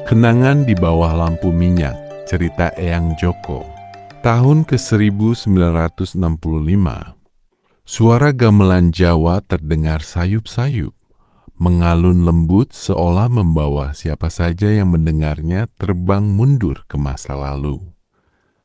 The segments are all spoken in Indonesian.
Kenangan di bawah lampu minyak, cerita Eyang Joko. Tahun ke-1965, suara gamelan Jawa terdengar sayup-sayup, mengalun lembut seolah membawa siapa saja yang mendengarnya terbang mundur ke masa lalu.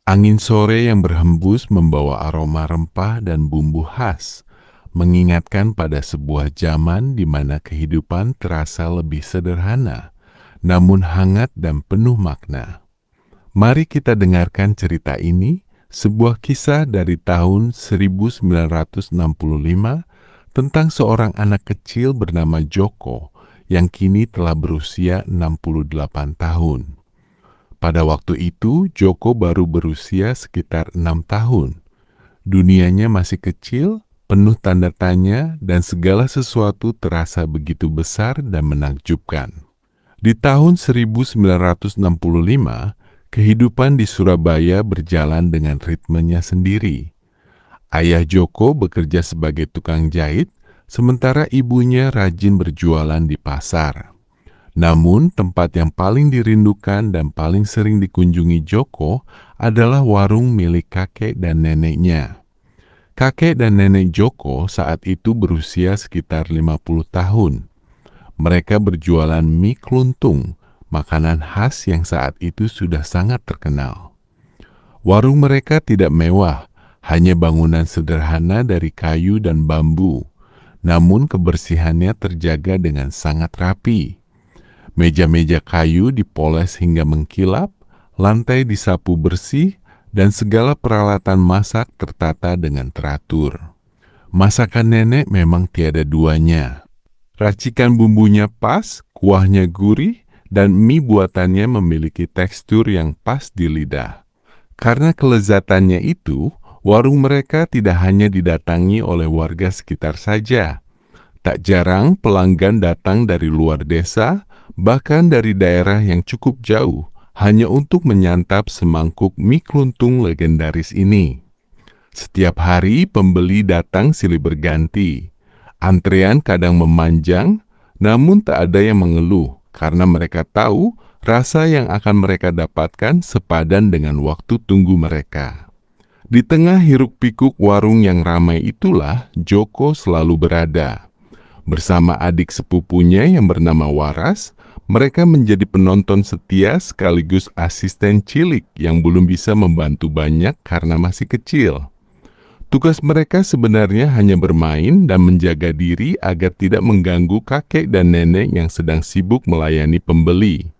Angin sore yang berhembus membawa aroma rempah dan bumbu khas, mengingatkan pada sebuah zaman di mana kehidupan terasa lebih sederhana, namun hangat dan penuh makna. Mari kita dengarkan cerita ini, sebuah kisah dari tahun 1965 tentang seorang anak kecil bernama Joko yang kini telah berusia 68 tahun. Pada waktu itu, Joko baru berusia sekitar 6 tahun. Dunianya masih kecil, penuh tanda tanya, dan segala sesuatu terasa begitu besar dan menakjubkan. Di tahun 1965, kehidupan di Surabaya berjalan dengan ritmenya sendiri. Ayah Joko bekerja sebagai tukang jahit, sementara ibunya rajin berjualan di pasar. Namun, tempat yang paling dirindukan dan paling sering dikunjungi Joko adalah warung milik kakek dan neneknya. Kakek dan nenek Joko saat itu berusia sekitar 50 tahun. Mereka berjualan mie keluntung, makanan khas yang saat itu sudah sangat terkenal. Warung mereka tidak mewah, hanya bangunan sederhana dari kayu dan bambu, namun kebersihannya terjaga dengan sangat rapi. Meja-meja kayu dipoles hingga mengkilap, lantai disapu bersih, dan segala peralatan masak tertata dengan teratur. Masakan nenek memang tiada duanya. Racikan bumbunya pas, kuahnya gurih, dan mie buatannya memiliki tekstur yang pas di lidah. Karena kelezatannya itu, warung mereka tidak hanya didatangi oleh warga sekitar saja. Tak jarang pelanggan datang dari luar desa, bahkan dari daerah yang cukup jauh, hanya untuk menyantap semangkuk mie keluntung legendaris ini. Setiap hari pembeli datang silih berganti. Antrean kadang memanjang, namun tak ada yang mengeluh karena mereka tahu rasa yang akan mereka dapatkan sepadan dengan waktu tunggu mereka. Di tengah hiruk-pikuk warung yang ramai itulah Joko selalu berada. Bersama adik sepupunya yang bernama Waras, mereka menjadi penonton setia sekaligus asisten cilik yang belum bisa membantu banyak karena masih kecil. Tugas mereka sebenarnya hanya bermain dan menjaga diri agar tidak mengganggu kakek dan nenek yang sedang sibuk melayani pembeli.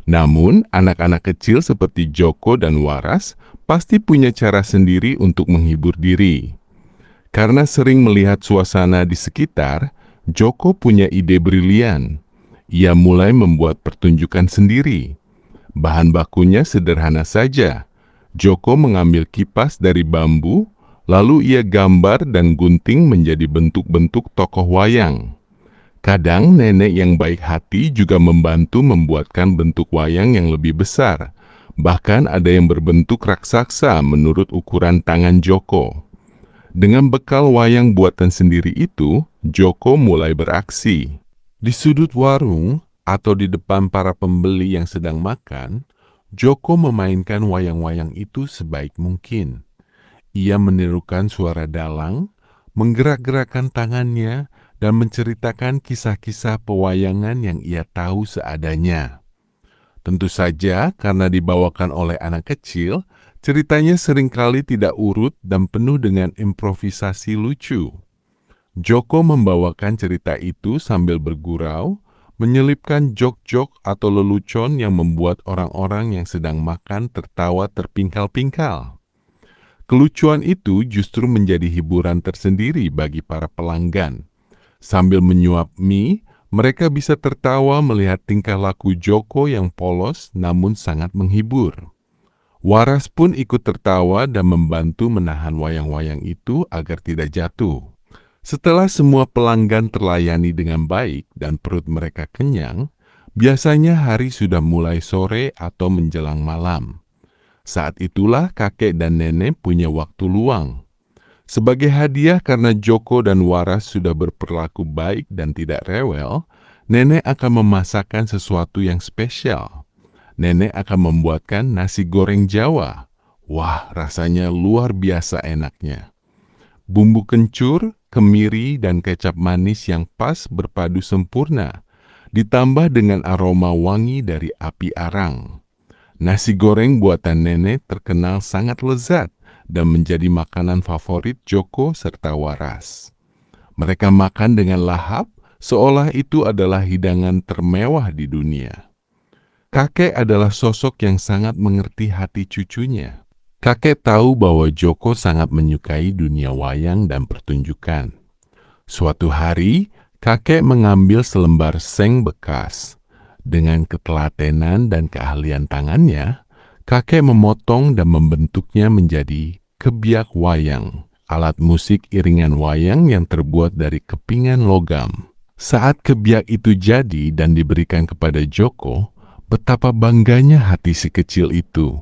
Namun, anak-anak kecil seperti Joko dan Waras pasti punya cara sendiri untuk menghibur diri. Karena sering melihat suasana di sekitar, Joko punya ide brilian. Ia mulai membuat pertunjukan sendiri. Bahan bakunya sederhana saja. Joko mengambil kipas dari bambu, lalu ia gambar dan gunting menjadi bentuk-bentuk tokoh wayang. Kadang nenek yang baik hati juga membantu membuatkan bentuk wayang yang lebih besar. Bahkan ada yang berbentuk raksasa menurut ukuran tangan Joko. Dengan bekal wayang buatan sendiri itu, Joko mulai beraksi. Di sudut warung atau di depan para pembeli yang sedang makan, Joko memainkan wayang-wayang itu sebaik mungkin. Ia menirukan suara dalang, menggerak-gerakkan tangannya, dan menceritakan kisah-kisah pewayangan yang ia tahu seadanya. Tentu saja karena dibawakan oleh anak kecil, ceritanya seringkali tidak urut dan penuh dengan improvisasi lucu. Joko membawakan cerita itu sambil bergurau, menyelipkan jok-jok atau lelucon yang membuat orang-orang yang sedang makan tertawa terpingkal-pingkal. Kelucuan itu justru menjadi hiburan tersendiri bagi para pelanggan. Sambil menyuap mie, mereka bisa tertawa melihat tingkah laku Joko yang polos namun sangat menghibur. Waras pun ikut tertawa dan membantu menahan wayang-wayang itu agar tidak jatuh. Setelah semua pelanggan terlayani dengan baik dan perut mereka kenyang, biasanya hari sudah mulai sore atau menjelang malam. Saat itulah kakek dan nenek punya waktu luang. Sebagai hadiah karena Joko dan Waras sudah berperilaku baik dan tidak rewel, nenek akan memasakkan sesuatu yang spesial. Nenek akan membuatkan nasi goreng Jawa. Wah, rasanya luar biasa enaknya. Bumbu kencur, kemiri, dan kecap manis yang pas berpadu sempurna, ditambah dengan aroma wangi dari api arang. Nasi goreng buatan nenek terkenal sangat lezat dan menjadi makanan favorit Joko serta Waras. Mereka makan dengan lahap, seolah itu adalah hidangan termewah di dunia. Kakek adalah sosok yang sangat mengerti hati cucunya. Kakek tahu bahwa Joko sangat menyukai dunia wayang dan pertunjukan. Suatu hari, kakek mengambil selembar seng bekas. Dengan ketelatenan dan keahlian tangannya, kakek memotong dan membentuknya menjadi kebiak wayang, alat musik iringan wayang yang terbuat dari kepingan logam. Saat kebiak itu jadi dan diberikan kepada Joko, betapa bangganya hati si kecil itu.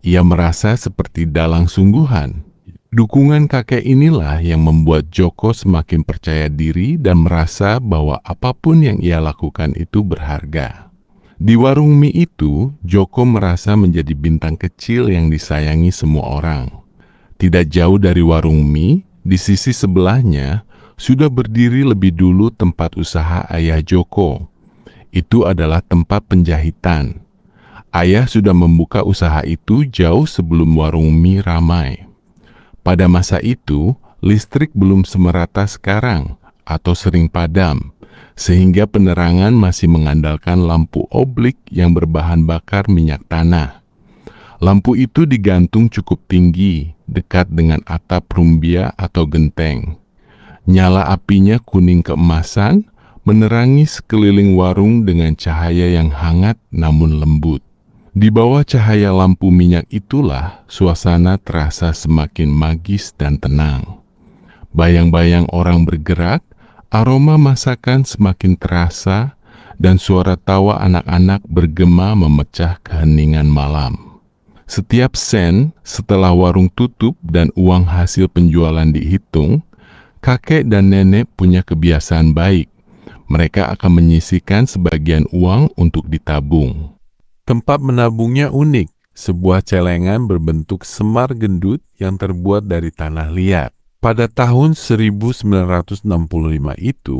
Ia merasa seperti dalang sungguhan. Dukungan kakek inilah yang membuat Joko semakin percaya diri dan merasa bahwa apapun yang ia lakukan itu berharga. Di warung mie itu, Joko merasa menjadi bintang kecil yang disayangi semua orang. Tidak jauh dari warung mie, di sisi sebelahnya, sudah berdiri lebih dulu tempat usaha ayah Joko. Itu adalah tempat penjahitan. Ayah sudah membuka usaha itu jauh sebelum warung mie ramai. Pada masa itu, listrik belum semerata sekarang atau sering padam, sehingga penerangan masih mengandalkan lampu oblik yang berbahan bakar minyak tanah. Lampu itu digantung cukup tinggi, dekat dengan atap rumbia atau genteng. Nyala apinya kuning keemasan, menerangi sekeliling warung dengan cahaya yang hangat namun lembut. Di bawah cahaya lampu minyak itulah suasana terasa semakin magis dan tenang. Bayang-bayang orang bergerak, aroma masakan semakin terasa, dan suara tawa anak-anak bergema memecah keheningan malam. Setiap sen setelah warung tutup dan uang hasil penjualan dihitung, kakek dan nenek punya kebiasaan baik. Mereka akan menyisihkan sebagian uang untuk ditabung. Tempat menabungnya unik, sebuah celengan berbentuk semar gendut yang terbuat dari tanah liat. Pada tahun 1965 itu,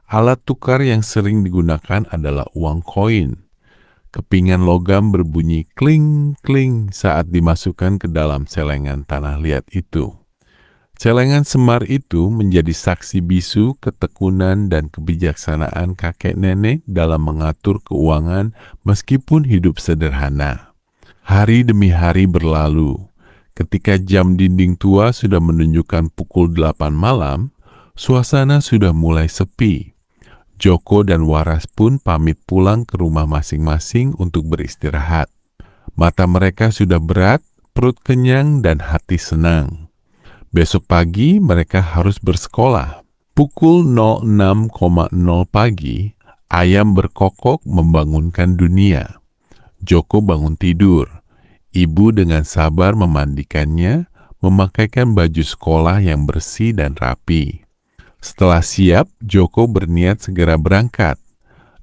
alat tukar yang sering digunakan adalah uang koin. Kepingan logam berbunyi kling-kling saat dimasukkan ke dalam celengan tanah liat itu. Celengan semar itu menjadi saksi bisu ketekunan dan kebijaksanaan kakek nenek dalam mengatur keuangan meskipun hidup sederhana. Hari demi hari berlalu. Ketika jam dinding tua sudah menunjukkan pukul 8 malam, suasana sudah mulai sepi. Joko dan Waras pun pamit pulang ke rumah masing-masing untuk beristirahat. Mata mereka sudah berat, perut kenyang, dan hati senang. Besok pagi mereka harus bersekolah. Pukul 06.00 pagi, ayam berkokok membangunkan dunia. Joko bangun tidur. Ibu dengan sabar memandikannya, memakaikan baju sekolah yang bersih dan rapi. Setelah siap, Joko berniat segera berangkat.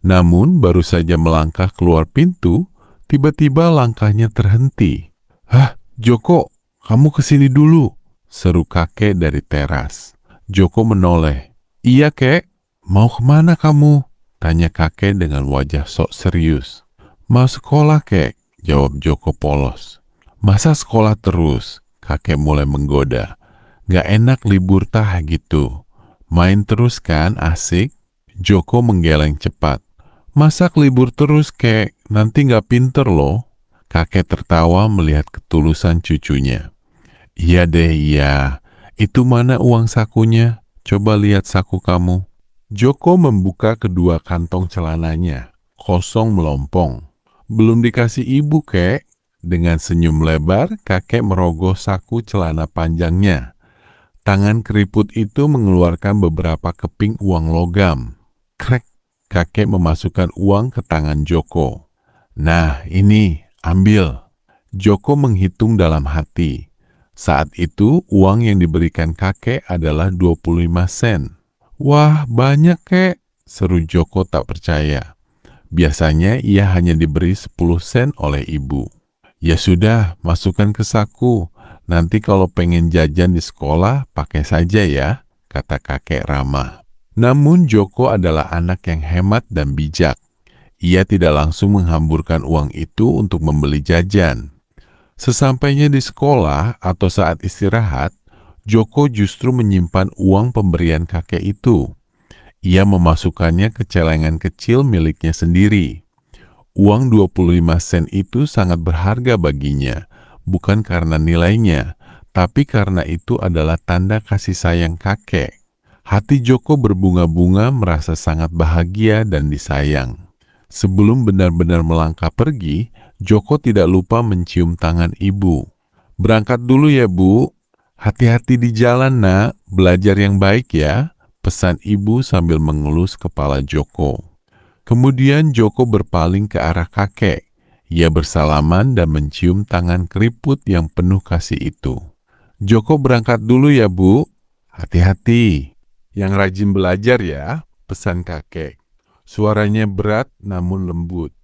Namun baru saja melangkah keluar pintu, tiba-tiba langkahnya terhenti. "Hah, Joko, kamu kesini dulu," seru kakek dari teras. Joko menoleh. "Iya, kek. Mau kemana kamu?" tanya kakek dengan wajah sok serius. "Mau sekolah, kek," jawab Joko polos. "Masa sekolah terus?" Kakek mulai menggoda. "Gak enak libur tah gitu. Main terus kan asik?" Joko menggeleng cepat. "Masa libur terus, kek? Nanti gak pinter loh." Kakek tertawa melihat ketulusan cucunya. "Iya deh, iya. Itu mana uang sakunya? Coba lihat saku kamu." Joko membuka kedua kantong celananya. Kosong melompong. "Belum dikasih ibu, kek." Dengan senyum lebar, kakek merogoh saku celana panjangnya. Tangan keriput itu mengeluarkan beberapa keping uang logam. Krek, kakek memasukkan uang ke tangan Joko. "Nah, ini, ambil." Joko menghitung dalam hati. Saat itu, uang yang diberikan kakek adalah 25 sen. "Wah, banyak, kek," seru Joko tak percaya. Biasanya ia hanya diberi 10 sen oleh ibu. Ya sudah, masukkan ke saku. Nanti kalau pengen jajan di sekolah, pakai saja ya, kata kakek ramah. Namun Joko adalah anak yang hemat dan bijak. Ia tidak langsung menghamburkan uang itu untuk membeli jajan. Sesampainya di sekolah atau saat istirahat, Joko justru menyimpan uang pemberian kakek itu. Ia memasukkannya ke celengan kecil miliknya sendiri. Uang 25 sen itu sangat berharga baginya, bukan karena nilainya, tapi karena itu adalah tanda kasih sayang kakek. Hati Joko berbunga-bunga merasa sangat bahagia dan disayang. Sebelum benar-benar melangkah pergi, Joko tidak lupa mencium tangan ibu. "Berangkat dulu ya, Bu. Hati-hati di jalan, Nak. Belajar yang baik ya," pesan ibu sambil mengelus kepala Joko. Kemudian Joko berpaling ke arah kakek. Ia bersalaman dan mencium tangan keriput yang penuh kasih itu. "Joko berangkat dulu ya, Bu. Hati-hati. Yang rajin belajar ya," pesan kakek. Suaranya berat namun lembut.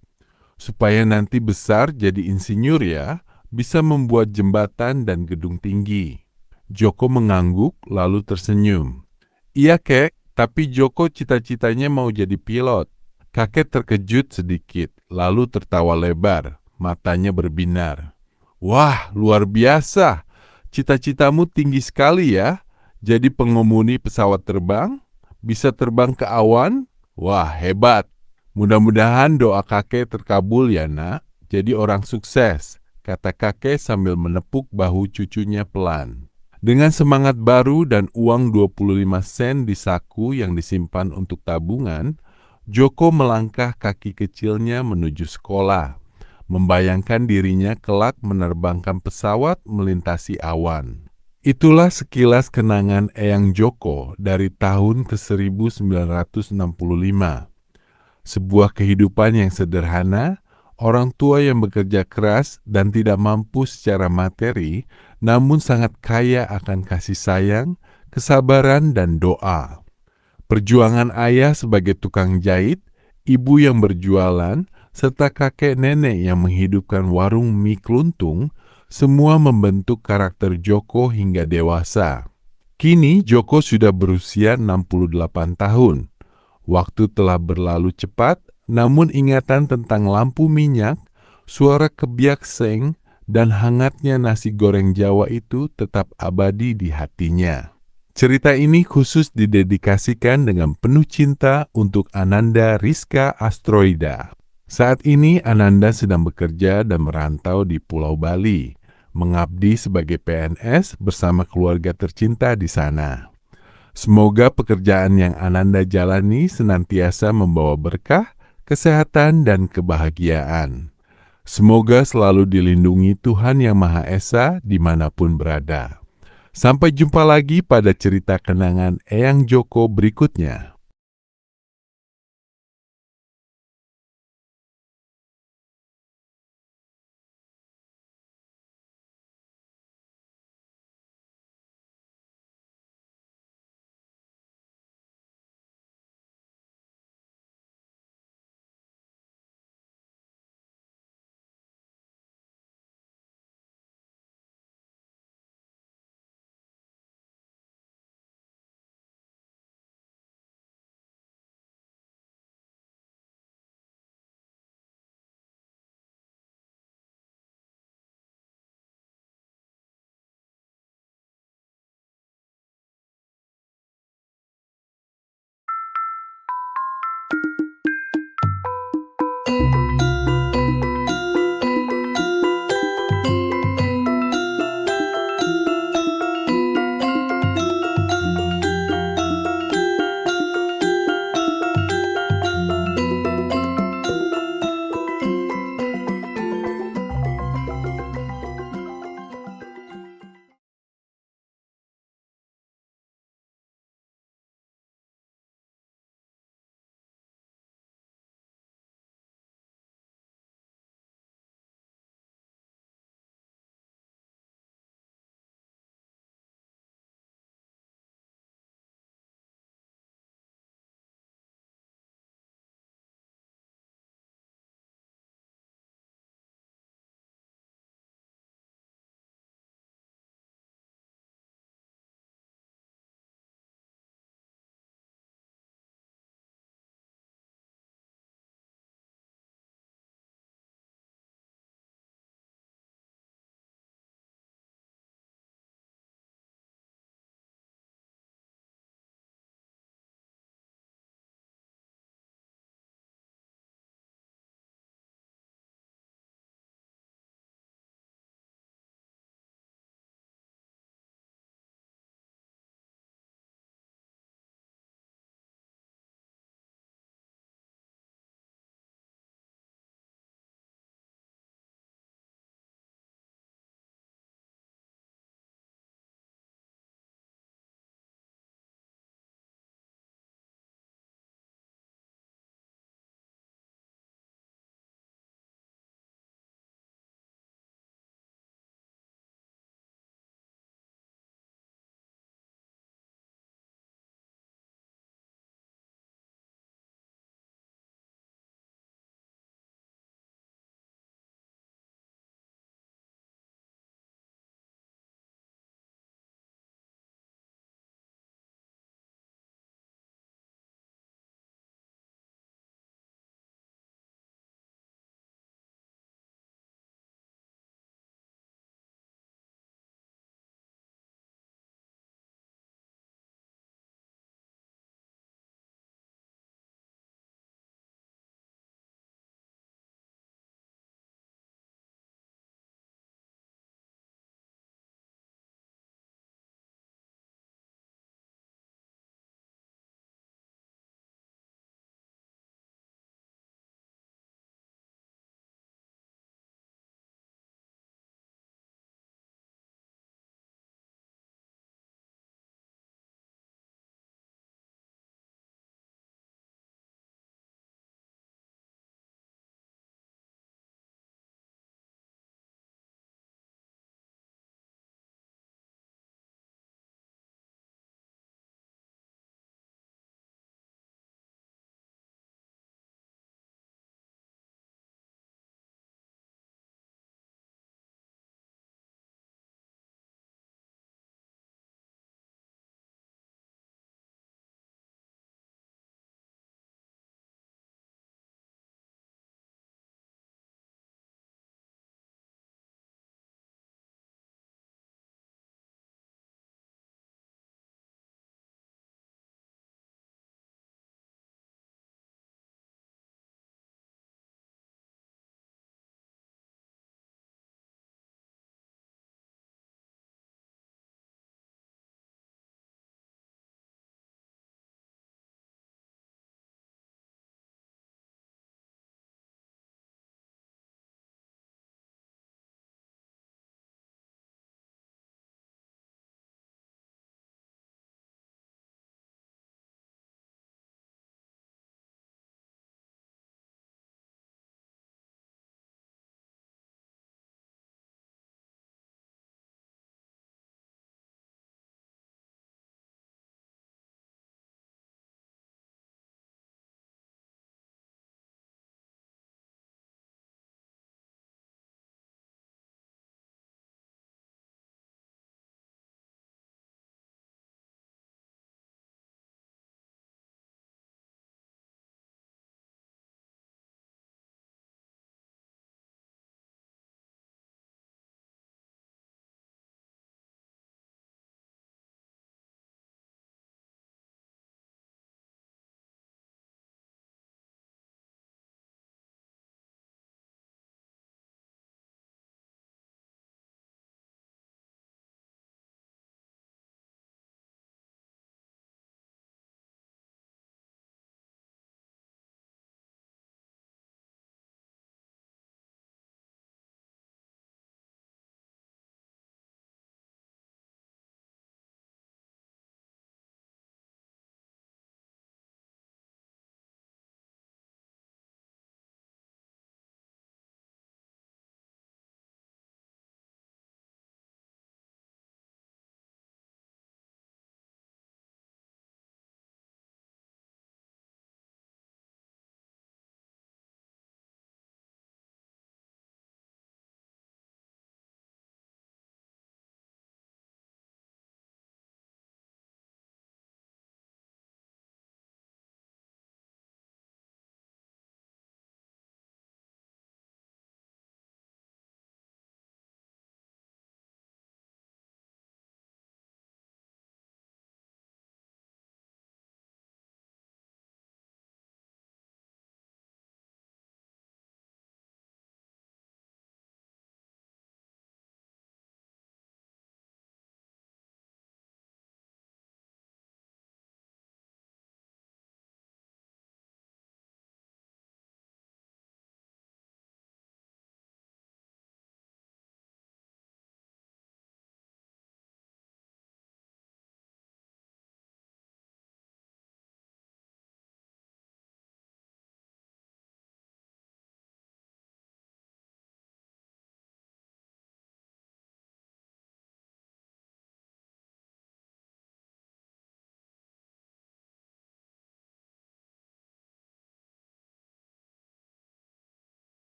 "Supaya nanti besar jadi insinyur ya, bisa membuat jembatan dan gedung tinggi." Joko mengangguk lalu tersenyum. "Iya kek, tapi Joko cita-citanya mau jadi pilot." Kakek terkejut sedikit, lalu tertawa lebar, matanya berbinar. "Wah, luar biasa. Cita-citamu tinggi sekali ya. Jadi pengemudi pesawat terbang? Bisa terbang ke awan? Wah, hebat. Mudah-mudahan doa kakek terkabul ya, Nak. Jadi orang sukses," kata kakek sambil menepuk bahu cucunya pelan. Dengan semangat baru dan uang 25 sen di saku yang disimpan untuk tabungan, Joko melangkah kaki kecilnya menuju sekolah, membayangkan dirinya kelak menerbangkan pesawat melintasi awan. Itulah sekilas kenangan Eyang Joko dari tahun ke-1965. Sebuah kehidupan yang sederhana, orang tua yang bekerja keras dan tidak mampu secara materi, namun sangat kaya akan kasih sayang, kesabaran, dan doa. Perjuangan ayah sebagai tukang jahit, ibu yang berjualan, serta kakek nenek yang menghidupkan warung mie keluntung, semua membentuk karakter Joko hingga dewasa. Kini Joko sudah berusia 68 tahun. Waktu telah berlalu cepat, namun ingatan tentang lampu minyak, suara kebiak seng, dan hangatnya nasi goreng Jawa itu tetap abadi di hatinya. Cerita ini khusus didedikasikan dengan penuh cinta untuk Ananda Rizka Astroida. Saat ini Ananda sedang bekerja dan merantau di Pulau Bali, mengabdi sebagai PNS bersama keluarga tercinta di sana. Semoga pekerjaan yang Ananda jalani senantiasa membawa berkah, kesehatan, dan kebahagiaan. Semoga selalu dilindungi Tuhan Yang Maha Esa dimanapun berada. Sampai jumpa lagi pada cerita kenangan Eyang Joko berikutnya.